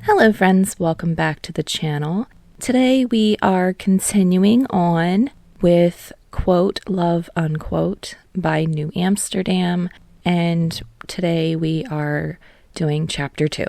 Hello friends, welcome back to the channel. Today we are continuing on with Quote Love Unquote by New Amsterdam, and today we are doing chapter 2.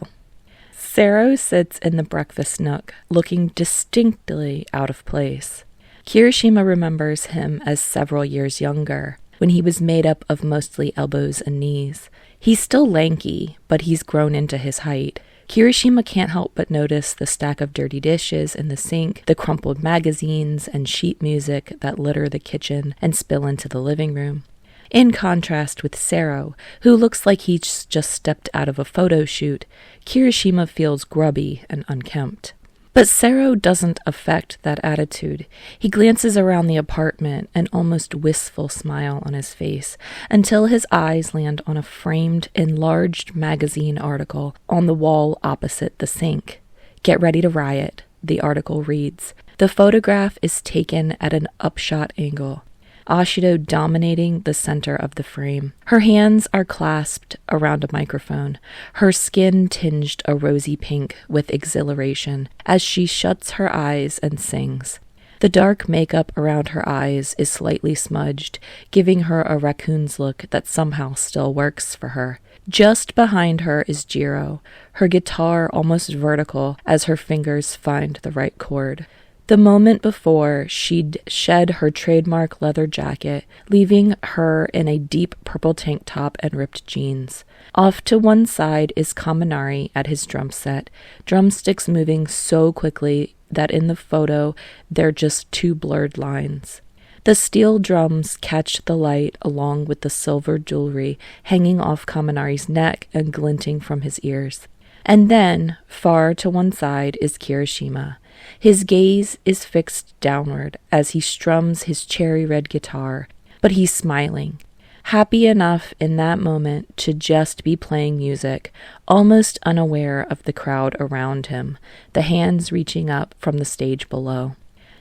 Sero sits in the breakfast nook, looking distinctly out of place. Kirishima remembers him as several years younger, when he was made up of mostly elbows and knees. He's still lanky, but he's grown into his height. Kirishima can't help but notice the stack of dirty dishes in the sink, the crumpled magazines and sheet music that litter the kitchen and spill into the living room. In contrast with Sero, who looks like he's just stepped out of a photo shoot, Kirishima feels grubby and unkempt. But Sero doesn't affect that attitude. He glances around the apartment, an almost wistful smile on his face, until his eyes land on a framed, enlarged magazine article on the wall opposite the sink. "Get ready to riot," the article reads. The photograph is taken at an upshot angle, Eijiro dominating the center of the frame. Her hands are clasped around a microphone, her skin tinged a rosy pink with exhilaration as she shuts her eyes and sings. The dark makeup around her eyes is slightly smudged, giving her a raccoon's look that somehow still works for her. Just behind her is Eijiro, her guitar almost vertical as her fingers find the right chord. The moment before, she'd shed her trademark leather jacket, leaving her in a deep purple tank top and ripped jeans. Off to one side is Kaminari at his drum set, drumsticks moving so quickly that in the photo they're just two blurred lines. The steel drums catch the light along with the silver jewelry hanging off Kaminari's neck and glinting from his ears. And then, far to one side, is Kirishima. His gaze is fixed downward as he strums his cherry-red guitar, but he's smiling, happy enough in that moment to just be playing music, almost unaware of the crowd around him, the hands reaching up from the stage below.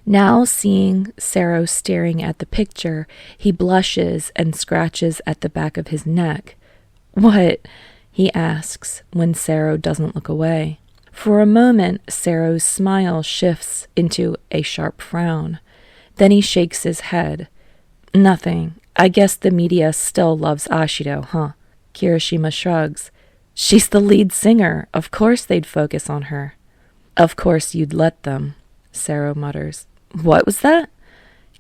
Now seeing Sero staring at the picture, he blushes and scratches at the back of his neck. "What?" he asks when Sero doesn't look away. For a moment, Sero's smile shifts into a sharp frown. Then he shakes his head. "Nothing. I guess the media still loves Eijiro, huh?" Kirishima shrugs. "She's the lead singer. Of course they'd focus on her." "Of course you'd let them," Sero mutters. "What was that?"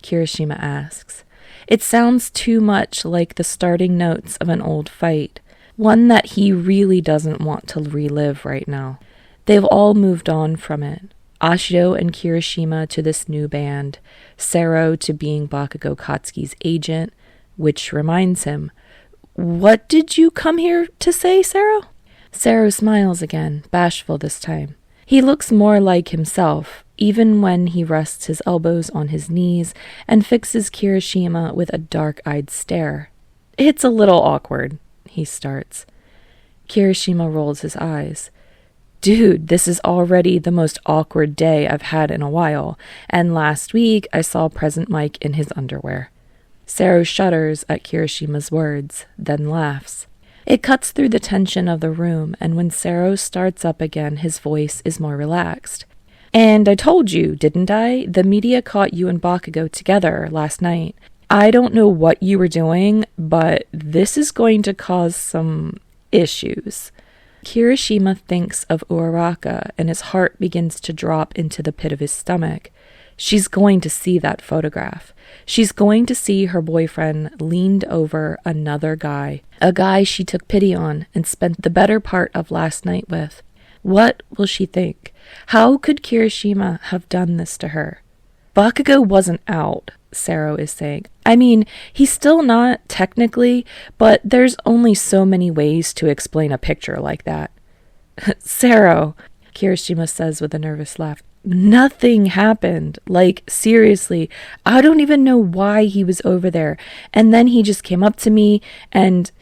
Kirishima asks. It sounds too much like the starting notes of an old fight, one that he really doesn't want to relive right now. They've all moved on from it. Eijiro and Kirishima to this new band, Sero to being Bakugou Katsuki's agent, which reminds him, "What did you come here to say, Sero?" Sero smiles again, bashful this time. He looks more like himself, even when he rests his elbows on his knees and fixes Kirishima with a dark-eyed stare. "It's a little awkward," he starts. Kirishima rolls his eyes. "Dude, this is already the most awkward day I've had in a while, and last week I saw Present Mike in his underwear." Sero shudders at Kirishima's words, then laughs. It cuts through the tension of the room, and when Sero starts up again, his voice is more relaxed. "And I told you, didn't I? The media caught you and Bakugou together last night. I don't know what you were doing, but this is going to cause some issues." Kirishima thinks of Uraraka, and his heart begins to drop into the pit of his stomach. She's going to see that photograph. She's going to see her boyfriend leaned over another guy, a guy she took pity on and spent the better part of last night with. What will she think? How could Kirishima have done this to her? Bakugou wasn't out, Sero is saying. I mean, he's still not, technically, but there's only so many ways to explain a picture like that. "Sero," Kirishima says with a nervous laugh, "nothing happened. Like, seriously, I don't even know why he was over there. And then he just came up to me and..."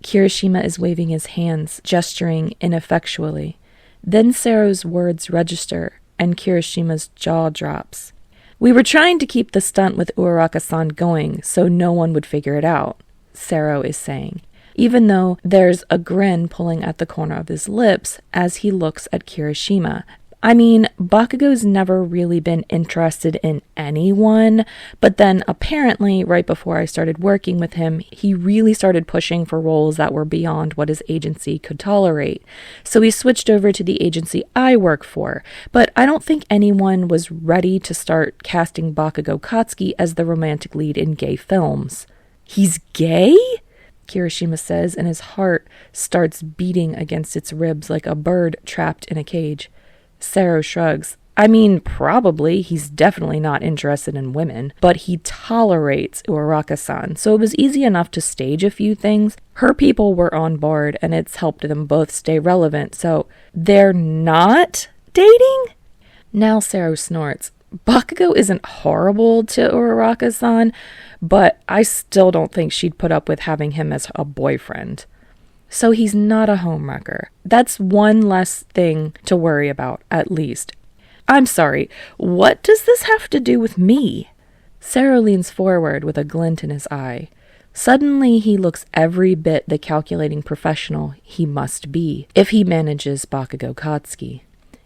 Kirishima is waving his hands, gesturing ineffectually. Then Sero's words register, and Kirishima's jaw drops. "We were trying to keep the stunt with Uraraka-san going so no one would figure it out," Sero is saying. even though there's a grin pulling at the corner of his lips as he looks at Kirishima. I mean, Bakugou's never really been interested in anyone, but then apparently right before I started working with him, he really started pushing for roles that were beyond what his agency could tolerate. So he switched over to the agency I work for, but I don't think anyone was ready to start casting Bakugou Katsuki as the romantic lead in gay films. He's gay? Kirishima says, and his heart starts beating against its ribs like a bird trapped in a cage. Sero shrugs. I mean, probably. He's definitely not interested in women, but he tolerates Uraraka-san, so it was easy enough to stage a few things. Her people were on board, and it's helped them both stay relevant, so they're not dating? Now Sero snorts. Bakugou isn't horrible to Uraraka-san, but I still don't think she'd put up with having him as a boyfriend. So he's not a homewrecker. That's one less thing to worry about, at least. I'm sorry, what does this have to do with me? Sero leans forward with a glint in his eye. Suddenly he looks every bit the calculating professional he must be if he manages Bakugou Katsuki.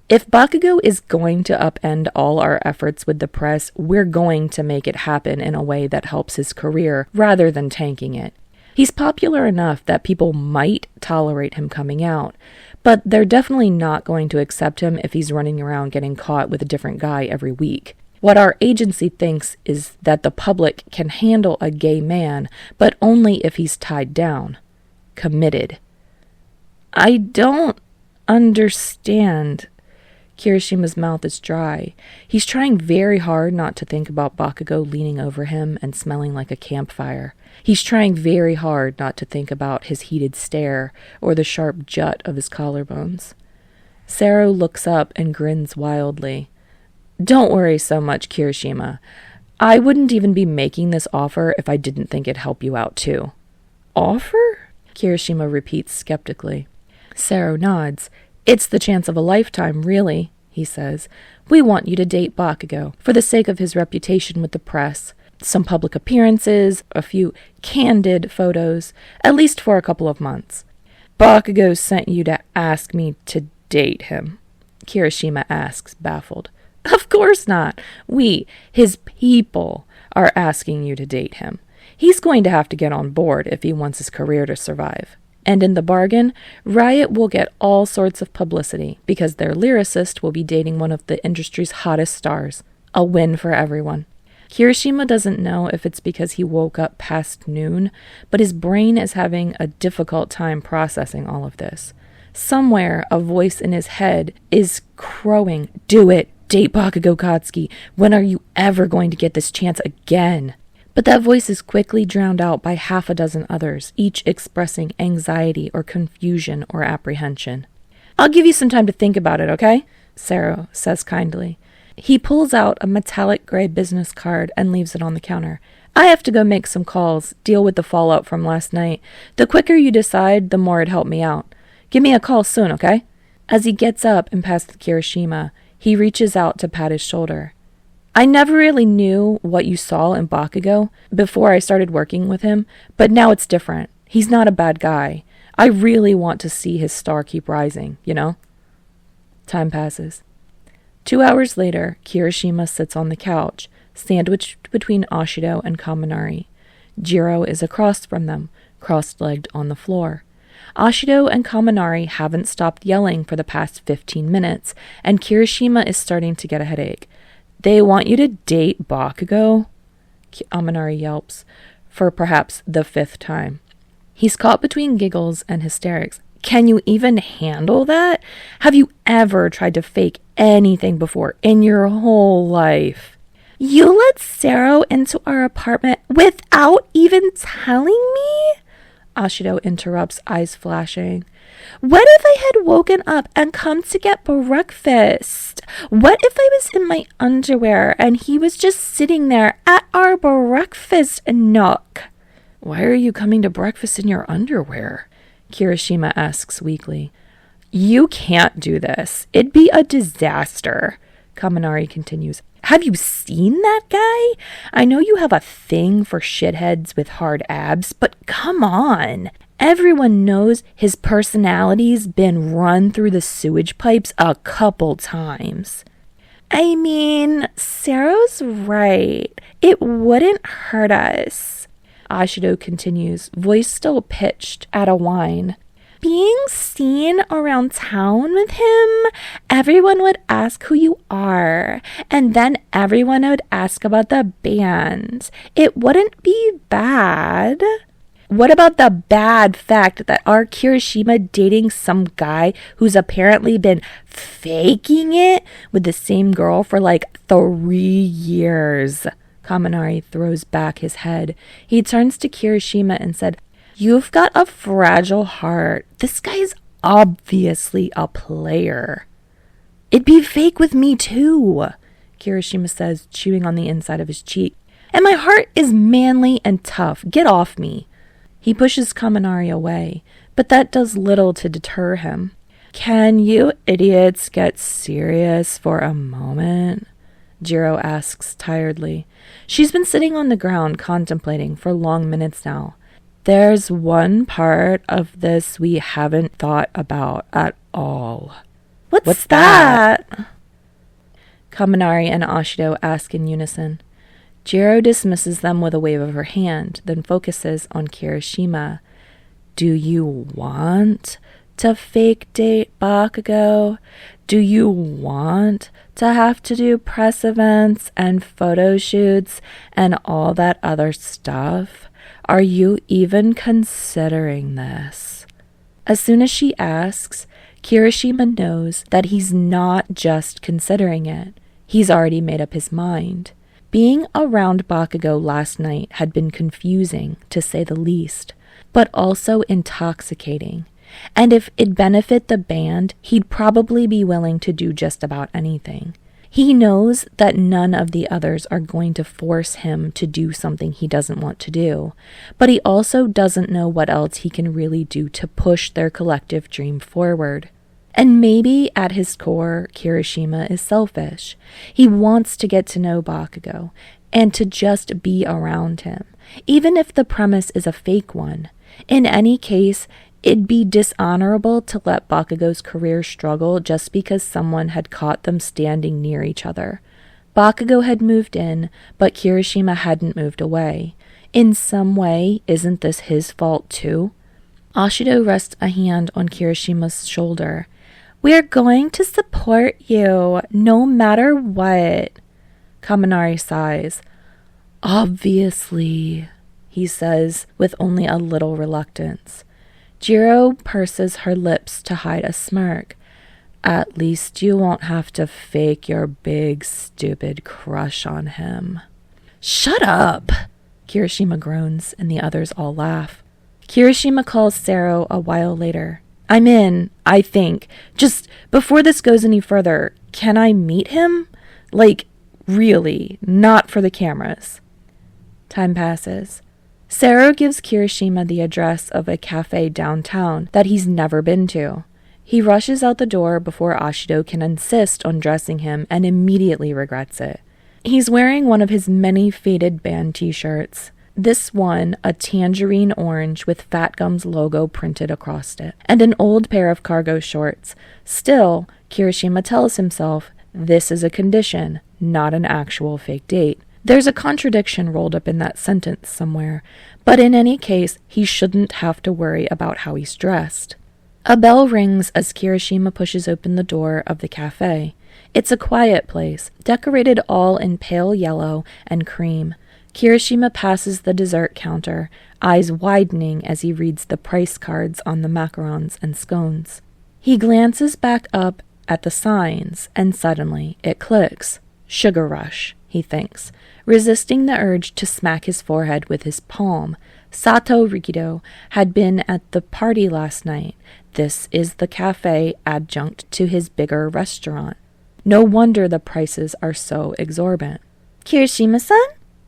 If Bakugou is going to upend all our efforts with the press, we're going to make it happen in a way that helps his career rather than tanking it. He's popular enough that people might tolerate him coming out, but they're definitely not going to accept him if he's running around getting caught with a different guy every week. What our agency thinks is that the public can handle a gay man, but only if he's tied down. Committed. I don't understand. Kirishima's mouth is dry. He's trying very hard not to think about Bakugou leaning over him and smelling like a campfire. He's trying very hard not to think about his heated stare or the sharp jut of his collarbones. Sero looks up and grins wildly. Don't worry so much, Kirishima. I wouldn't even be making this offer if I didn't think it'd help you out too. Offer? Kirishima repeats skeptically. Sero nods. It's the chance of a lifetime, really, he says. We want you to date Bakugou for the sake of his reputation with the press. Some public appearances, a few candid photos, at least for a couple of months. Bakugou sent you to ask me to date him, Kirishima asks, baffled. Of course not. We, his people, are asking you to date him. He's going to have to get on board if he wants his career to survive. And in the bargain, Riot will get all sorts of publicity because their lyricist will be dating one of the industry's hottest stars. A win for everyone. Kirishima doesn't know if it's because he woke up past noon, but his brain is having a difficult time processing all of this. Somewhere, a voice in his head is crowing, "Do it! Date Bakugou Katsuki! When are you ever going to get this chance again?" But that voice is quickly drowned out by half a dozen others, each expressing anxiety or confusion or apprehension. I'll give you some time to think about it, okay? Sero says kindly. He pulls out a metallic gray business card and leaves it on the counter. I have to go make some calls, deal with the fallout from last night. The quicker you decide, the more it'd help me out. Give me a call soon, okay? As he gets up and passes Kirishima, he reaches out to pat his shoulder. I never really knew what you saw in Bakugou before I started working with him, but now it's different. He's not a bad guy. I really want to see his star keep rising, you know? Time passes. 2 hours later, Kirishima sits on the couch, sandwiched between Ashido and Kaminari. Jiro is across from them, cross-legged on the floor. Ashido and Kaminari haven't stopped yelling for the past 15 minutes, and Kirishima is starting to get a headache. They want you to date Bakugou? Kaminari yelps, for perhaps the 5th time. He's caught between giggles and hysterics. Can you even handle that? Have you ever tried to fake anything before in your whole life? You let Sero into our apartment without even telling me? Ashido interrupts, eyes flashing. What if I had woken up and come to get breakfast? What if I was in my underwear and he was just sitting there at our breakfast nook? Why are you coming to breakfast in your underwear? Kirishima asks weakly. You can't do this. It'd be a disaster. Kaminari continues. Have you seen that guy? I know you have a thing for shitheads with hard abs, but come on. Everyone knows his personality's been run through the sewage pipes a couple times. I mean, Sero's right. It wouldn't hurt us. Aishiro continues, voice still pitched at a whine. Being seen around town with him, everyone would ask who you are, and then everyone would ask about the band. It wouldn't be bad. What about the bad fact that our Kirishima dating some guy who's apparently been faking it with the same girl for like 3 years? Kaminari throws back his head. He turns to Kirishima and said, You've got a fragile heart. This guy's obviously a player. It'd be fake with me too, Kirishima says, chewing on the inside of his cheek. And my heart is manly and tough. Get off me. He pushes Kaminari away, but that does little to deter him. Can you idiots get serious for a moment? Jiro asks tiredly. She's been sitting on the ground contemplating for long minutes now. There's one part of this we haven't thought about at all. What's that? Kaminari and Aishiro ask in unison. Jiro dismisses them with a wave of her hand, then focuses on Kirishima. Do you want to fake date Bakugou? Do you want to have to do press events and photo shoots and all that other stuff? Are you even considering this? As soon as she asks, Kirishima knows that he's not just considering it. He's already made up his mind. Being around Bakugou last night had been confusing, to say the least, but also intoxicating. And if it'd benefit the band, he'd probably be willing to do just about anything. He knows that none of the others are going to force him to do something he doesn't want to do, but he also doesn't know what else he can really do to push their collective dream forward. And maybe at his core, Kirishima is selfish. He wants to get to know Bakugou and to just be around him, even if the premise is a fake one. In any case, it'd be dishonorable to let Bakugou's career struggle just because someone had caught them standing near each other. Bakugou had moved in, but Kirishima hadn't moved away. In some way, isn't this his fault too? Aishiro rests a hand on Kirishima's shoulder. We're going to support you, no matter what. Kaminari sighs. Obviously, he says with only a little reluctance. Jiro purses her lips to hide a smirk. At least you won't have to fake your big, stupid crush on him. Shut up! Kirishima groans, and the others all laugh. Kirishima calls Sero a while later. I'm in, I think. Just before this goes any further, can I meet him? Like, really, not for the cameras. Time passes. Sero gives Kirishima the address of a cafe downtown that he's never been to. He rushes out the door before Aishiro can insist on dressing him and immediately regrets it. He's wearing one of his many faded band t-shirts. This one, a tangerine orange with Fat Gum's logo printed across it, and an old pair of cargo shorts. Still, Kirishima tells himself, this is a condition, not an actual fake date. There's a contradiction rolled up in that sentence somewhere, but in any case, he shouldn't have to worry about how he's dressed. A bell rings as Kirishima pushes open the door of the cafe. It's a quiet place, decorated all in pale yellow and cream. Kirishima passes the dessert counter, eyes widening as he reads the price cards on the macarons and scones. He glances back up at the signs, and suddenly it clicks. Sugar rush, he thinks, resisting the urge to smack his forehead with his palm. Sato Rikido had been at the party last night. This is the cafe adjunct to his bigger restaurant. No wonder the prices are so exorbitant. Kirishima-san?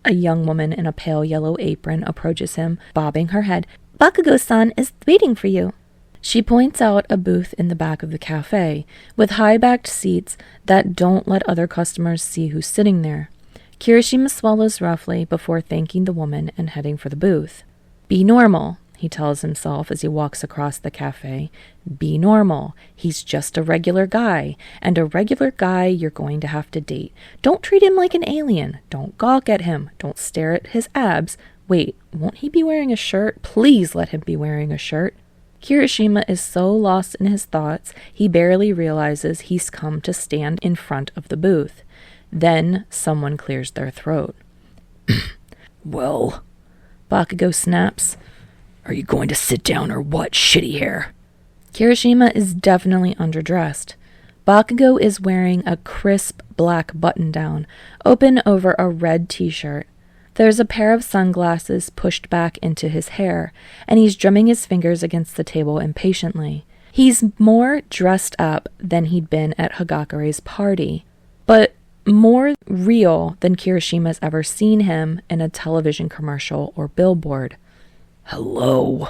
A young woman in a pale yellow apron approaches him, bobbing her head. Bakugou-san is waiting for you. She points out a booth in the back of the cafe, with high-backed seats that don't let other customers see who's sitting there. Kirishima swallows roughly before thanking the woman and heading for the booth. Be normal, he tells himself as he walks across the cafe. Be normal. He's just a regular guy, and a regular guy you're going to have to date. Don't treat him like an alien. Don't gawk at him. Don't stare at his abs. Wait, won't he be wearing a shirt? Please let him be wearing a shirt. Kirishima is so lost in his thoughts, he barely realizes he's come to stand in front of the booth. Then someone clears their throat. Well, Bakugou snaps. Are you going to sit down or what, shitty hair? Kirishima is definitely underdressed. Bakugou is wearing a crisp black button-down, open over a red t-shirt. There's a pair of sunglasses pushed back into his hair, and he's drumming his fingers against the table impatiently. He's more dressed up than he'd been at Hagakure's party, but more real than Kirishima's ever seen him in a television commercial or billboard. Hello,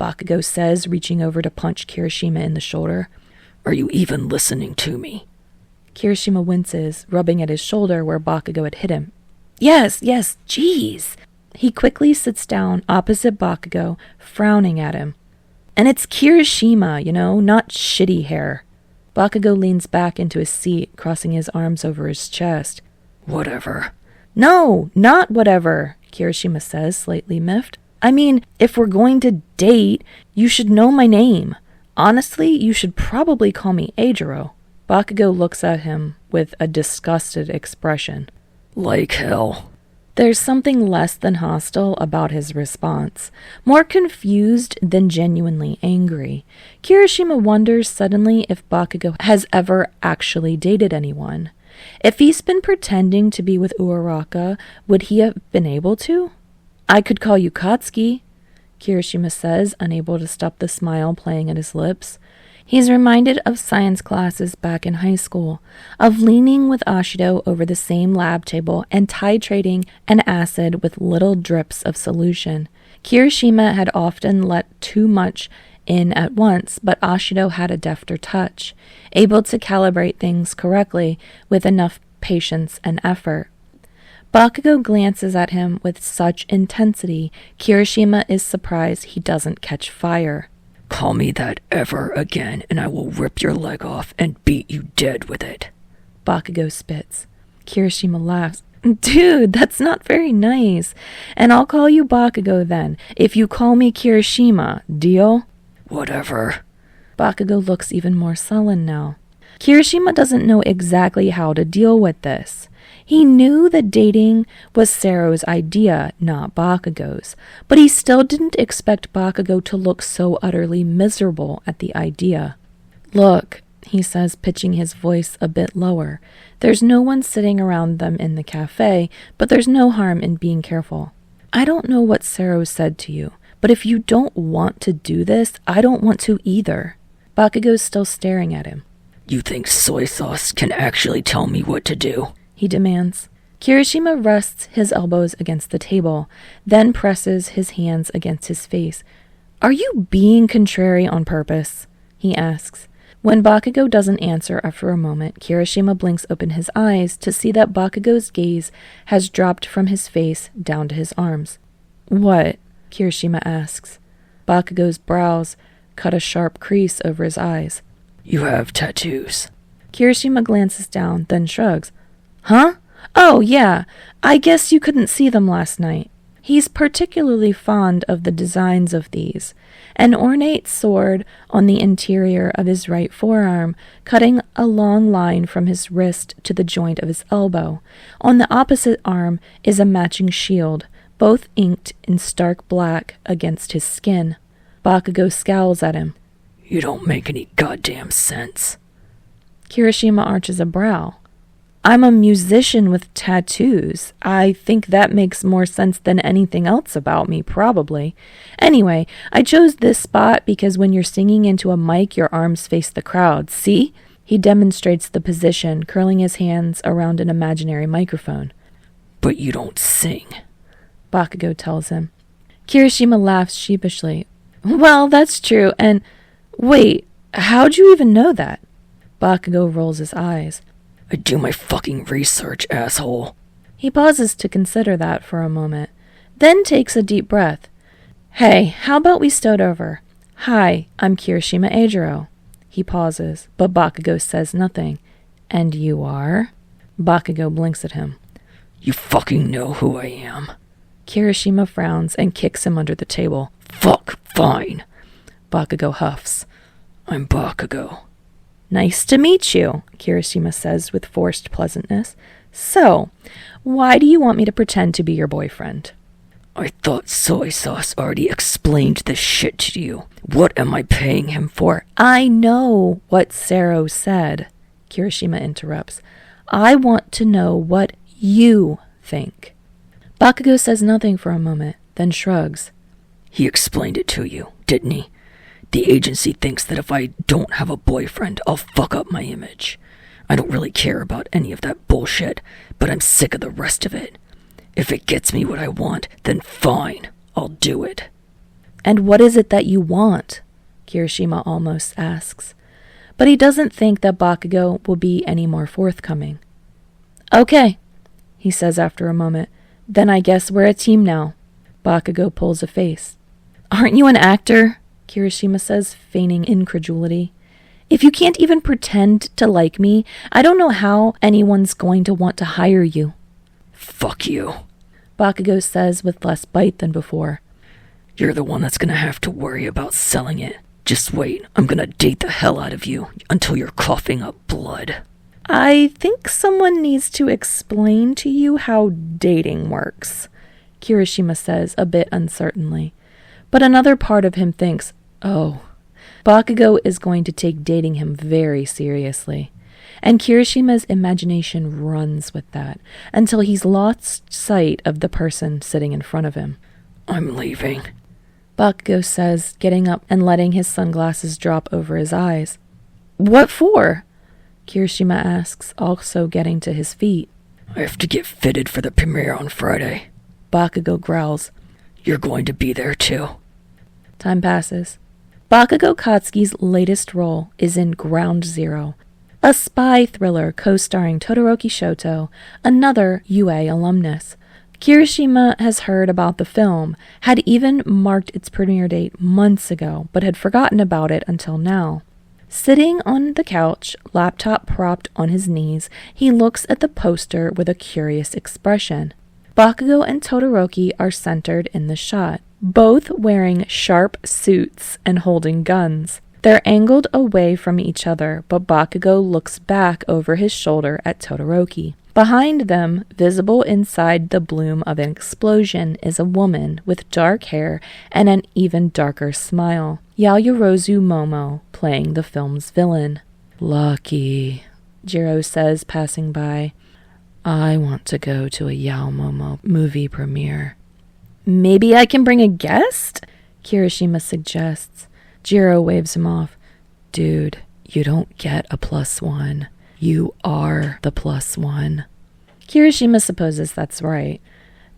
Bakugou says, reaching over to punch Kirishima in the shoulder. Are you even listening to me? Kirishima winces, rubbing at his shoulder where Bakugou had hit him. Yes, jeez. He quickly sits down opposite Bakugou, frowning at him. And it's Kirishima, not shitty hair. Bakugou leans back into his seat, crossing his arms over his chest. Whatever. No, not whatever, Kirishima says, slightly miffed. I mean, if we're going to date, you should know my name. Honestly, you should probably call me Eijiro. Bakugou looks at him with a disgusted expression. Like hell. There's something less than hostile about his response, more confused than genuinely angry. Kirishima wonders suddenly if Bakugou has ever actually dated anyone. If he's been pretending to be with Uraraka, would he have been able to? I could call you Katsuki, Kirishima says, unable to stop the smile playing at his lips. He's reminded of science classes back in high school, of leaning with Ashido over the same lab table and titrating an acid with little drips of solution. Kirishima had often let too much in at once, but Ashido had a defter touch, able to calibrate things correctly with enough patience and effort. Bakugou glances at him with such intensity, Kirishima is surprised he doesn't catch fire. Call me that ever again, and I will rip your leg off and beat you dead with it. Bakugou spits. Kirishima laughs. Dude, that's not very nice. And I'll call you Bakugou then, if you call me Kirishima. Deal? Whatever. Bakugou looks even more sullen now. Kirishima doesn't know exactly how to deal with this. He knew that dating was Sero's idea, not Bakugou's, but he still didn't expect Bakugou to look so utterly miserable at the idea. Look, he says, pitching his voice a bit lower. There's no one sitting around them in the cafe, but there's no harm in being careful. I don't know what Sero said to you, but if you don't want to do this, I don't want to either. Bakugou's still staring at him. You think soy sauce can actually tell me what to do? He demands. Kirishima rests his elbows against the table, then presses his hands against his face. Are you being contrary on purpose? He asks. When Bakugou doesn't answer after a moment, Kirishima blinks open his eyes to see that Bakugou's gaze has dropped from his face down to his arms. What? Kirishima asks. Bakugou's brows cut a sharp crease over his eyes. You have tattoos. Kirishima glances down, then shrugs. Huh? Oh, yeah. I guess you couldn't see them last night. He's particularly fond of the designs of these. An ornate sword on the interior of his right forearm, cutting a long line from his wrist to the joint of his elbow. On the opposite arm is a matching shield, both inked in stark black against his skin. Bakugou scowls at him. You don't make any goddamn sense. Kirishima arches a brow. I'm a musician with tattoos. I think that makes more sense than anything else about me, probably. Anyway, I chose this spot because when you're singing into a mic, your arms face the crowd. See? He demonstrates the position, curling his hands around an imaginary microphone. But you don't sing, Bakugou tells him. Kirishima laughs sheepishly. Well, that's true, and... Wait, how'd you even know that? Bakugou rolls his eyes. I do my fucking research, asshole. He pauses to consider that for a moment, then takes a deep breath. Hey, how about we start over? Hi, I'm Kirishima Eijirou. He pauses, but Bakugou says nothing. And you are? Bakugou blinks at him. You fucking know who I am. Kirishima frowns and kicks him under the table. Fuck, fine. Bakugou huffs. I'm Bakugou. Nice to meet you, Kirishima says with forced pleasantness. So, why do you want me to pretend to be your boyfriend? I thought soy sauce already explained this shit to you. What am I paying him for? I know what Sero said, Kirishima interrupts. I want to know what you think. Bakugou says nothing for a moment, then shrugs. He explained it to you, didn't he? The agency thinks that if I don't have a boyfriend, I'll fuck up my image. I don't really care about any of that bullshit, but I'm sick of the rest of it. If it gets me what I want, then fine, I'll do it. And what is it that you want? Kirishima almost asks. But he doesn't think that Bakugou will be any more forthcoming. Okay, he says after a moment. Then I guess we're a team now. Bakugou pulls a face. Aren't you an actor? Kirishima says, feigning incredulity. If you can't even pretend to like me, I don't know how anyone's going to want to hire you. Fuck you, Bakugou says with less bite than before. You're the one that's gonna have to worry about selling it. Just wait, I'm gonna date the hell out of you until you're coughing up blood. I think someone needs to explain to you how dating works, Kirishima says a bit uncertainly. But another part of him thinks, oh, Bakugou is going to take dating him very seriously. And Kirishima's imagination runs with that until he's lost sight of the person sitting in front of him. I'm leaving, Bakugou says, getting up and letting his sunglasses drop over his eyes. What for? Kirishima asks, also getting to his feet. I have to get fitted for the premiere on Friday. Bakugou growls. You're going to be there too. Time passes. Bakugou Katsuki's latest role is in Ground Zero, a spy thriller co-starring Todoroki Shoto, another UA alumnus. Kirishima has heard about the film, had even marked its premiere date months ago, but had forgotten about it until now. Sitting on the couch, laptop propped on his knees, he looks at the poster with a curious expression. Bakugou and Todoroki are centered in the shot, both wearing sharp suits and holding guns. They're angled away from each other, but Bakugou looks back over his shoulder at Todoroki. Behind them, visible inside the bloom of an explosion, is a woman with dark hair and an even darker smile. Yayorozu Momo, playing the film's villain. Lucky, Jiro says, passing by. I want to go to a Yao Momo movie premiere. Maybe I can bring a guest? Kirishima suggests. Jiro waves him off. Dude, you don't get a +1. You are the +1. Kirishima supposes that's right,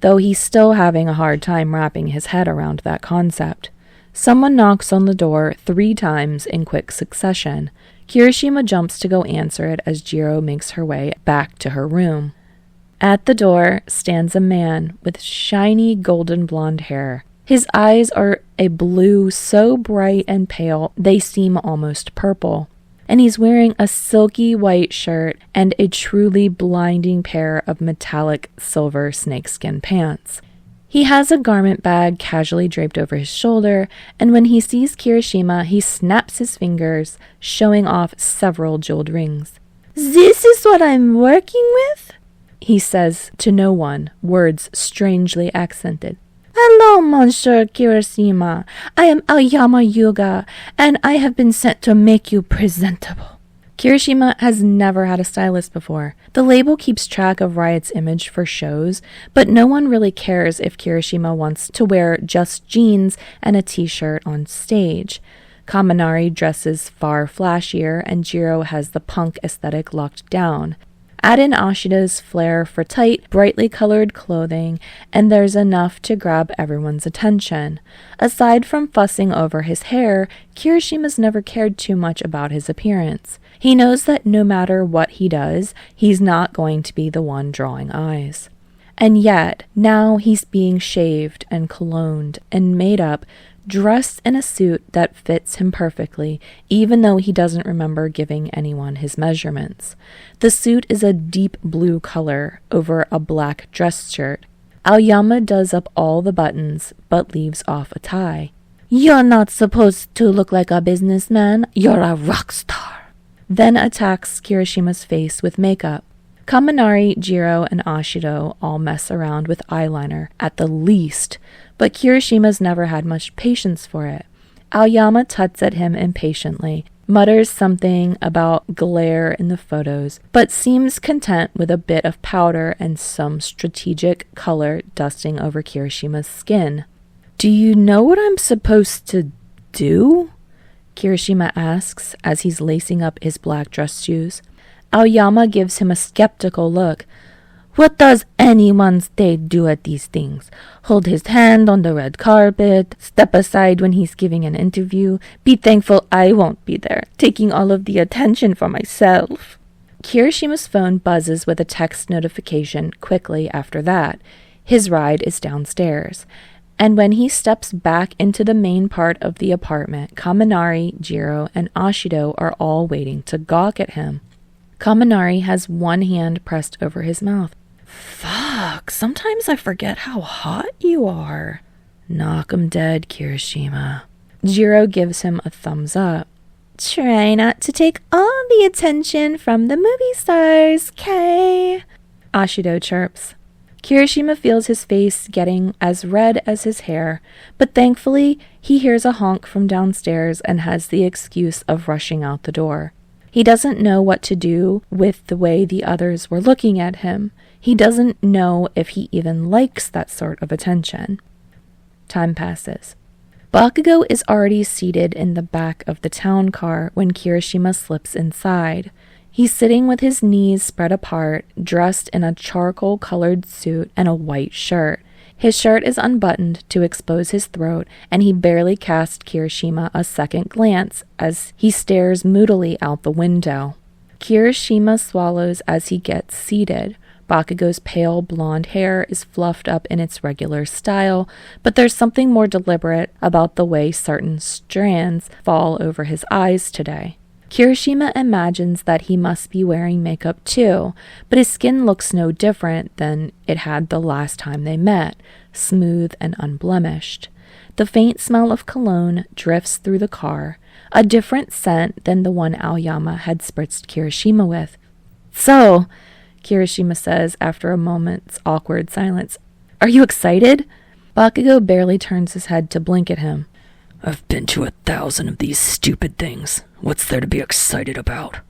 though he's still having a hard time wrapping his head around that concept. Someone knocks on the door 3 times in quick succession. Kirishima jumps to go answer it as Jiro makes her way back to her room. At the door stands a man with shiny golden blonde hair. His eyes are a blue so bright and pale they seem almost purple, and he's wearing a silky white shirt and a truly blinding pair of metallic silver snakeskin pants. He has a garment bag casually draped over his shoulder, and when he sees Kirishima, he snaps his fingers, showing off several jeweled rings. "This is what I'm working with?" he says to no one, words strangely accented. "Hello, Monsieur Kirishima. I am Aoyama Yuga, and I have been sent to make you presentable." Kirishima has never had a stylist before. The label keeps track of Riot's image for shows, but no one really cares if Kirishima wants to wear just jeans and a t-shirt on stage. Kaminari dresses far flashier, and Jiro has the punk aesthetic locked down. Add in Ashida's flair for tight, brightly colored clothing, and there's enough to grab everyone's attention. Aside from fussing over his hair, Kirishima's never cared too much about his appearance. He knows that no matter what he does, he's not going to be the one drawing eyes. And yet, now he's being shaved and cologned and made up, dressed in a suit that fits him perfectly, even though he doesn't remember giving anyone his measurements. The suit is a deep blue color over a black dress shirt. Aoyama does up all the buttons, but leaves off a tie. "You're not supposed to look like a businessman. You're a rock star." Then attacks Kirishima's face with makeup. Kaminari, Jiro, and Ashido all mess around with eyeliner at the least, but Kirishima's never had much patience for it. Aoyama tuts at him impatiently, mutters something about glare in the photos, but seems content with a bit of powder and some strategic color dusting over Kirishima's skin. "Do you know what I'm supposed to do?" Kirishima asks as he's lacing up his black dress shoes. Aoyama gives him a skeptical look. "What does anyone stage do at these things? Hold his hand on the red carpet, step aside when he's giving an interview, be thankful I won't be there, taking all of the attention for myself." Kirishima's phone buzzes with a text notification quickly after that. His ride is downstairs. And when he steps back into the main part of the apartment, Kaminari, Jiro, and Ashido are all waiting to gawk at him. Kaminari has one hand pressed over his mouth. "Fuck, sometimes I forget how hot you are." "Knock 'em dead, Kirishima." Jiro gives him a thumbs up. "Try not to take all the attention from the movie stars, Kay?" Ashido chirps. Kirishima feels his face getting as red as his hair, but thankfully he hears a honk from downstairs and has the excuse of rushing out the door. He doesn't know what to do with the way the others were looking at him. He doesn't know if he even likes that sort of attention. Time passes. Bakugou is already seated in the back of the town car when Kirishima slips inside. He's sitting with his knees spread apart, dressed in a charcoal-colored suit and a white shirt. His shirt is unbuttoned to expose his throat, and he barely casts Kirishima a second glance as he stares moodily out the window. Kirishima swallows as he gets seated. Bakugou's pale blonde hair is fluffed up in its regular style, but there's something more deliberate about the way certain strands fall over his eyes today. Kirishima imagines that he must be wearing makeup too, but his skin looks no different than it had the last time they met, smooth and unblemished. The faint smell of cologne drifts through the car, a different scent than the one Aoyama had spritzed Kirishima with. "So," Kirishima says after a moment's awkward silence, "are you excited?" Bakugou barely turns his head to blink at him. "I've been to 1,000 of these stupid things. What's there to be excited about?"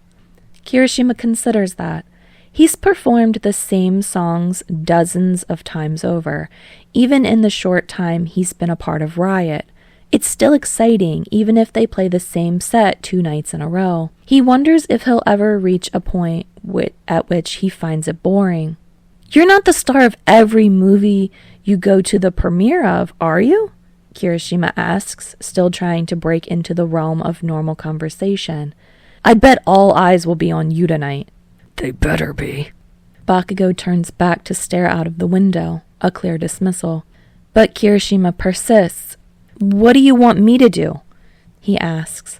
Kirishima considers that. He's performed the same songs dozens of times over, even in the short time he's been a part of Riot. It's still exciting, even if they play the same set 2 nights in a row. He wonders if he'll ever reach a point at which he finds it boring. "You're not the star of every movie you go to the premiere of, are you?" Kirishima asks, still trying to break into the realm of normal conversation. "I bet all eyes will be on you tonight." "They better be." Bakugou turns back to stare out of the window, a clear dismissal. But Kirishima persists. "What do you want me to do?" he asks.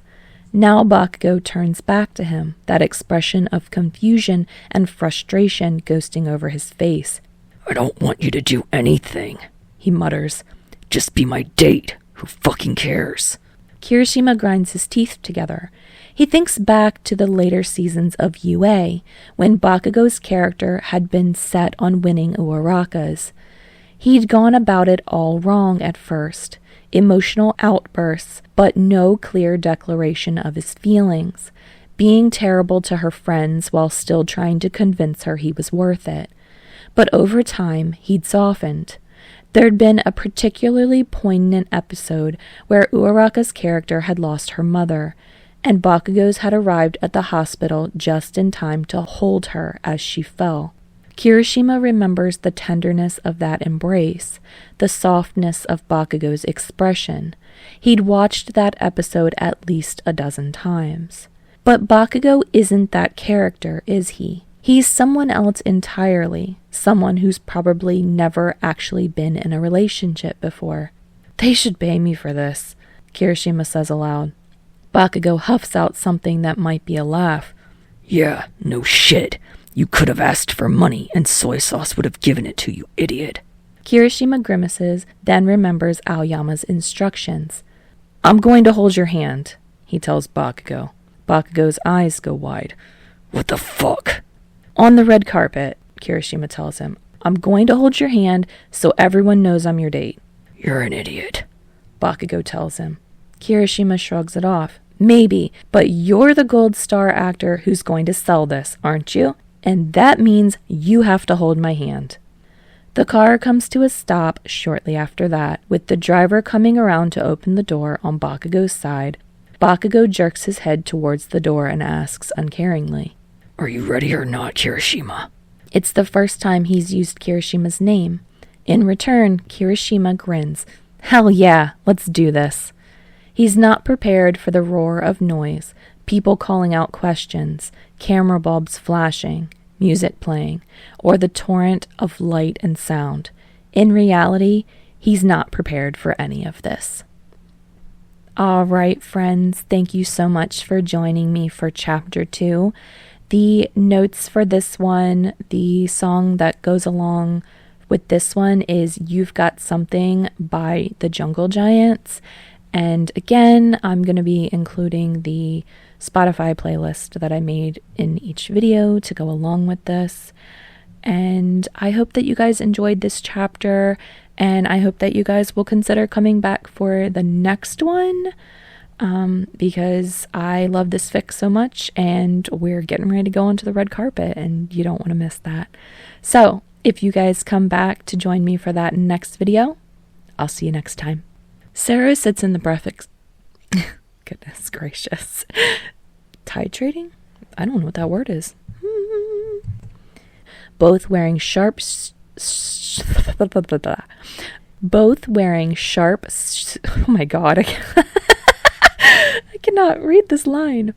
Now Bakugou turns back to him, that expression of confusion and frustration ghosting over his face. "I don't want you to do anything," he mutters. "Just be my date. Who fucking cares?" Kirishima grinds his teeth together. He thinks back to the later seasons of UA, when Bakugou's character had been set on winning Uarakas. He'd gone about it all wrong at first. Emotional outbursts, but no clear declaration of his feelings. Being terrible to her friends while still trying to convince her he was worth it. But over time, he'd softened. There'd been a particularly poignant episode where Uaraka's character had lost her mother, and Bakugou's had arrived at the hospital just in time to hold her as she fell. Kirishima remembers the tenderness of that embrace, the softness of Bakugou's expression. He'd watched that episode at least 12 times. But Bakugou isn't that character, is he? He's someone else entirely, someone who's probably never actually been in a relationship before. They should pay me for this, Kirishima says aloud. Bakugou huffs out something that might be a laugh. Yeah, no shit. You could have asked for money and soy sauce would have given it to you, idiot. Kirishima grimaces, then remembers Aoyama's instructions. I'm going to hold your hand, he tells Bakugou. Bakugou's eyes go wide. What the fuck? On the red carpet, Kirishima tells him. I'm going to hold your hand so everyone knows I'm your date. You're an idiot, Bakugou tells him. Kirishima shrugs it off. Maybe, but you're the gold star actor who's going to sell this, aren't you? And that means you have to hold my hand. The car comes to a stop shortly after that, with the driver coming around to open the door on Bakugou's side. Bakugou jerks his head towards the door and asks uncaringly, Are you ready or not, Kirishima? It's the first time he's used Kirishima's name. In return, Kirishima grins. Hell yeah, let's do this. He's not prepared for the roar of noise, people calling out questions, camera bulbs flashing, music playing, or the torrent of light and sound. In reality, he's not prepared for any of this. All right, friends, thank you so much for joining me for Chapter 2. The notes for this one, the song that goes along with this one is You've Got Something by the Jungle Giants. And again, I'm going to be including the Spotify playlist that I made in each video to go along with this. And I hope that you guys enjoyed this chapter, and I hope that you guys will consider coming back for the next one, because I love this fic so much, and we're getting ready to go onto the red carpet, and you don't want to miss that. So, if you guys come back to join me for that next video, I'll see you next time. Sero sits in the breath. Goodness gracious. Titrating? I don't know what that word is. Both wearing sharp. Both wearing sharp. Oh my god! I cannot read this line.